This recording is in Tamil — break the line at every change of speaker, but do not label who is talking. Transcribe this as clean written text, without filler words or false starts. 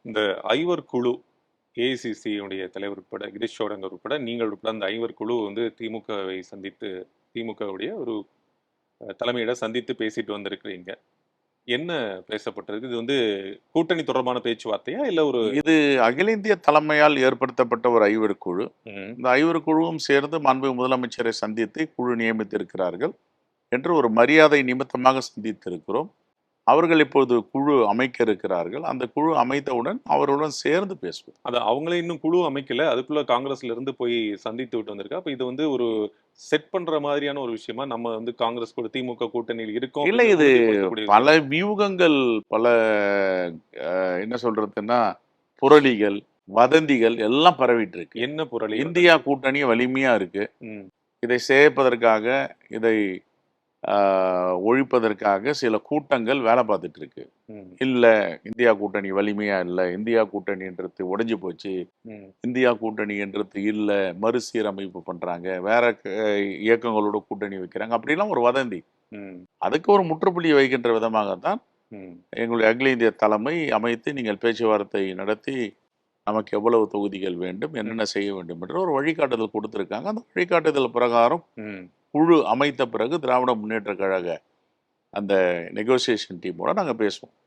இந்த ஐவர் குழு ஏஐசிசி உடைய தலைவர் உட்பட கிரீஷ் சோடங்கர் உட்பட நீங்கள் உட்பட அந்த ஐவர் குழு வந்து திமுகவை சந்தித்து திமுகவுடைய ஒரு தலைமையிட சந்தித்து பேசிட்டு வந்திருக்கிறீங்க. என்ன பேசப்பட்டது? இது வந்து கூட்டணி தொடர்பான பேச்சுவார்த்தையா இல்ல ஒரு
இது அகில இந்திய தலைமையால் ஏற்படுத்தப்பட்ட ஒரு ஐவர் குழு.
ம்,
இந்த ஐவர் குழுவும் சேர்ந்து மாண்பு முதலமைச்சரை சந்தித்து குழு நியமித்திருக்கிறார்கள் என்று ஒரு மரியாதை நிமித்தமாக சந்தித்திருக்கிறோம். அவர்கள் இப்போது குழு அமைக்க இருக்கிறார்கள். அந்த குழு அமைத்தவுடன் அவர்களுடன் சேர்ந்து பேசுவோம்.
அது அவங்களே இன்னும் குழு அமைக்கல. அதுக்குள்ள காங்கிரஸ்ல இருந்து போய் சந்தித்து விட்டு வந்திருக்கா. அப்ப இது வந்து ஒரு செட் பண்ற மாதிரியான ஒரு விஷயமா? நம்ம வந்து காங்கிரஸ் கூட திமுக கூட்டணியில் இருக்கோம்
இல்லை,
அப்படிங்கிறத
இது
உறுதிப்படுத்தக்கூடிய
பல
விஷயமா?
வியூகங்கள், பல என்ன சொல்றதுன்னா புரளிகள், வதந்திகள் எல்லாம் பரவிட்டு இருக்கு.
என்ன புரளி
இந்தியா
வதந்தி?
கூட்டணி வலிமையா இருக்கு.
ம்,
இதை சேர்ப்பதற்காக, இதை ஒழிப்பதற்காக சில கூட்டங்கள் வேலை பார்த்துட்டு இருக்கு.
ம்,
இல்ல, இந்தியா கூட்டணி வலிமையா இல்ல, இந்தியா கூட்டணின்றது உடைஞ்சு போச்சு,
ம்,
இந்தியா கூட்டணின்றது இல்ல, மறுசீரமைப்பு பண்றாங்க, வேற இயக்கங்களோட கூட்டணி வைக்கிறாங்க, அப்படிலாம் ஒரு வதந்தி.
ம்,
அதுக்கு ஒரு முற்றுப்புள்ளி வைக்கின்ற விதமாகத்தான்
ம்.
எங்களுடைய அகில இந்திய தலைமை அமைத்து நீங்கள் பேச்சுவார்த்தை நடத்தி நமக்கு எவ்வளவு தொகுதிகள் வேண்டும், என்னென்ன செய்ய வேண்டும் என்ற ஒரு வழிகாட்டுதல் கொடுத்திருக்காங்க. அந்த வழிகாட்டுதல் பிரகாரம்
ம்.
குழு அமைத்த பிறகு திராவிட முன்னேற்ற கழக அந்த நெகோசியேஷன் டீமோட நாங்கள் பேசுவோம்.